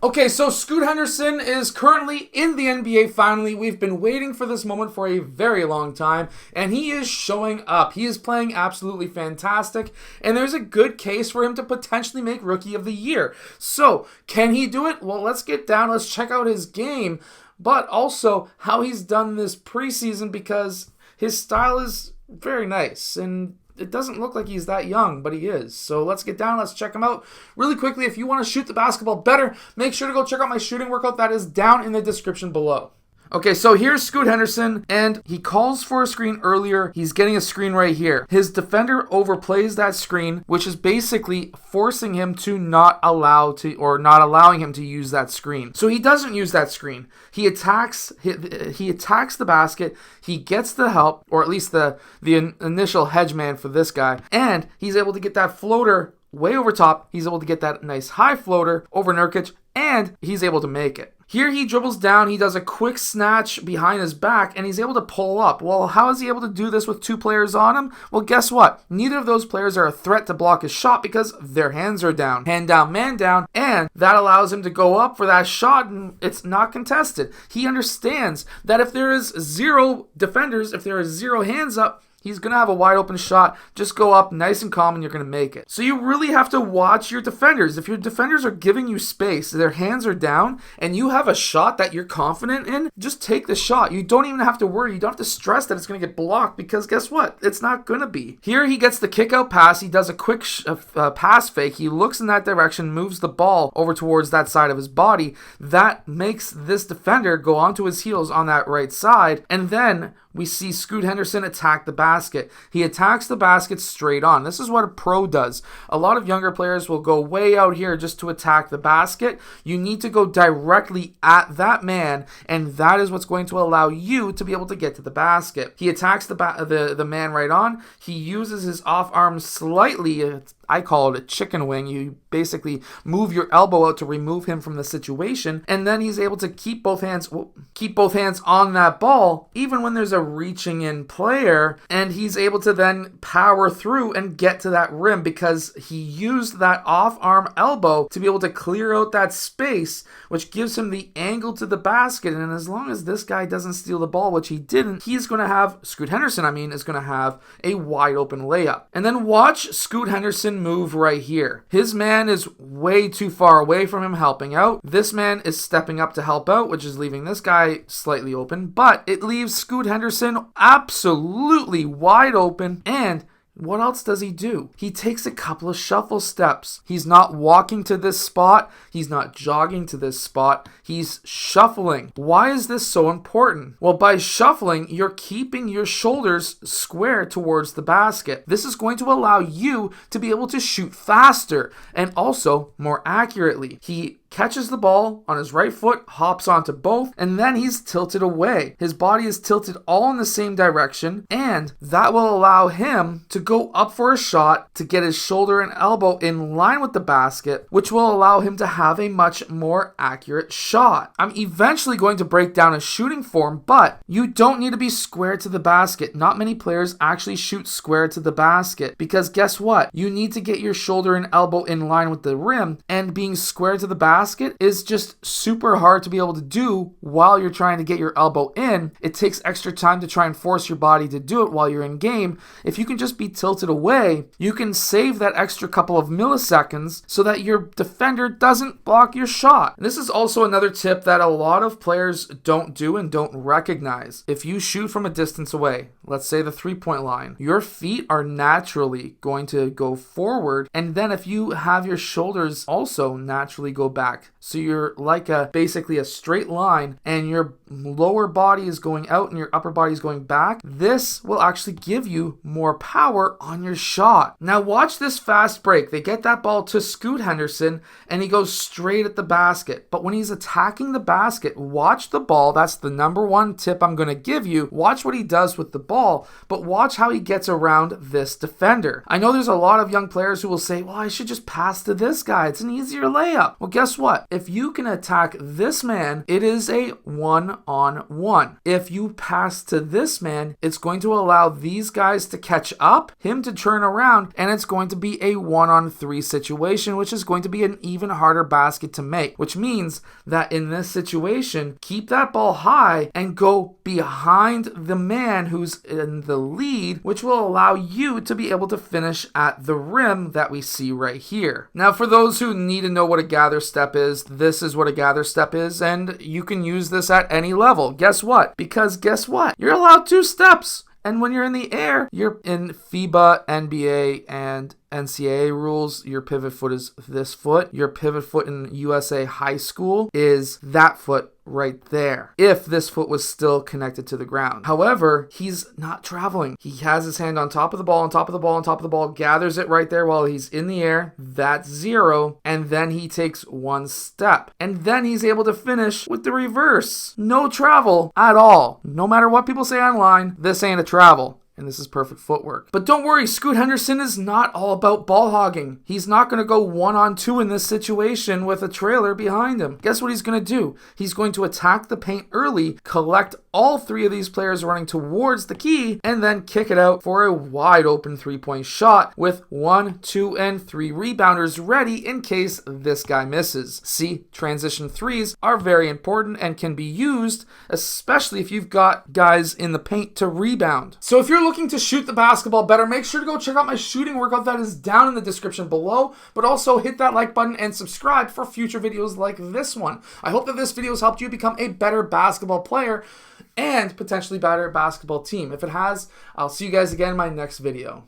Okay, so Scoot Henderson is currently in the NBA finally. We've been waiting for this moment for a very long time, and he is showing up. He is playing absolutely fantastic, and there's a good case for him to potentially make Rookie of the Year. So, can he do it? Well, let's get down. Let's check out his game, but also how he's done this preseason, because his style is very nice, and it doesn't look like he's that young, but he is. So let's get down. Let's check him out. Really quickly, if you want to shoot the basketball better, make sure to go check out my shooting workout. That is down in the description below. Okay, so here's Scoot Henderson, and he calls for a screen earlier. He's getting a screen right here. His defender overplays that screen, which is basically forcing him to not allowing him to use that screen. So he doesn't use that screen. He attacks the basket. He gets the help, or at least the initial hedge man for this guy, and he's able to get that floater way over top. He's able to get that nice high floater over Nurkic, and he's able to make it. Here he dribbles down, he does a quick snatch behind his back, and he's able to pull up. Well, how is he able to do this with two players on him? Well, guess what? Neither of those players are a threat to block his shot because their hands are down. Hand down, man down, and that allows him to go up for that shot, and it's not contested. He understands that if there is zero defenders, if there is zero hands up, he's going to have a wide open shot. Just go up nice and calm and you're going to make it. So you really have to watch your defenders. If your defenders are giving you space, their hands are down, and you have a shot that you're confident in, just take the shot. You don't even have to worry. You don't have to stress that it's going to get blocked, because guess what? It's not going to be. Here he gets the kick out pass. He does a quick pass fake. He looks in that direction, moves the ball over towards that side of his body. That makes this defender go onto his heels on that right side, and then we see Scoot Henderson attack the basket. He attacks the basket straight on. This is what a pro does. A lot of younger players will go way out here just to attack the basket. You need to go directly at that man, and that is what's going to allow you to be able to get to the basket. He attacks the man right on. He uses his off arm slightly. I call it a chicken wing. You basically move your elbow out to remove him from the situation, and then he's able to keep both hands on that ball, even when there's a reaching in player, and he's able to then power through and get to that rim because he used that off-arm elbow to be able to clear out that space, which gives him the angle to the basket. And as long as this guy doesn't steal the ball, which he didn't, Scoot Henderson is going to have a wide open layup. And then watch Scoot Henderson move right here. His man is way too far away from him helping out. This man is stepping up to help out, which is leaving this guy slightly open, but it leaves Scoot Henderson absolutely wide open. And what else does he do? He takes a couple of shuffle steps. He's not walking to this spot. He's not jogging to this spot. He's shuffling. Why is this so important? Well, by shuffling, you're keeping your shoulders square towards the basket. This is going to allow you to be able to shoot faster and also more accurately. He catches the ball on his right foot, hops onto both, and then he's tilted away. His body is tilted all in the same direction, and that will allow him to go up for a shot to get his shoulder and elbow in line with the basket, which will allow him to have a much more accurate shot. I'm eventually going to break down a shooting form, but you don't need to be square to the basket. Not many players actually shoot square to the basket, because guess what? You need to get your shoulder and elbow in line with the rim, and being square to the basket is just super hard to be able to do while you're trying to get your elbow in. It takes extra time to try and force your body to do it while you're in game. If you can just be tilted away, you can save that extra couple of milliseconds so that your defender doesn't block your shot. And this is also another tip that a lot of players don't do and don't recognize. If you shoot from a distance away, let's say the 3-point line, your feet are naturally going to go forward, and then if you have your shoulders also naturally go back, so you're like basically a straight line, and your lower body is going out and your upper body is going back, this will actually give you more power on your shot. Now watch this fast break. They get that ball to Scoot Henderson, and he goes straight at the basket. But when he's attacking the basket, watch the ball. That's the number one tip I'm going to give you. Watch what he does with the ball, but watch how he gets around this defender. I know there's a lot of young players who will say, well, I should just pass to this guy. It's an easier layup. Well, guess guess what? If you can attack this man, it is a 1-on-1. If you pass to this man, it's going to allow these guys to catch up, him to turn around, and it's going to be a 1-on-3 situation, which is going to be an even harder basket to make, which means that in this situation, keep that ball high and go behind the man who's in the lead, which will allow you to be able to finish at the rim that we see right here. Now, for those who need to know what a gather step is, this is what a gather step is, and you can use this at any level. Guess what? Because guess what? You're allowed 2 steps. And when you're in the air, you're in FIBA, NBA, and NCAA rules. Your pivot foot is this foot. Your pivot foot in USA high school is that foot right there, if this foot was still connected to the ground. However, he's not traveling. He has his hand on top of the ball, on top of the ball, on top of the ball, gathers it right there while he's in the air. That's 0. And then he takes 1 step. And then he's able to finish with the reverse. No travel at all. No matter what people say online, this ain't a travel. And this is perfect footwork. But don't worry, Scoot Henderson is not all about ball hogging. He's not going to go 1-on-2 in this situation with a trailer behind him. Guess what he's going to do? He's going to attack the paint early, collect all 3 of these players running towards the key, and then kick it out for a wide open 3-point shot with 1, 2, and 3 rebounders ready in case this guy misses. See, transition 3s are very important and can be used, especially if you've got guys in the paint to rebound. So if you're looking to shoot the basketball better, make sure to go check out my shooting workout that is down in the description below, but also hit that like button and subscribe for future videos like this one. I hope that this video has helped you become a better basketball player and potentially better basketball team. If it has, I'll see you guys again in my next video.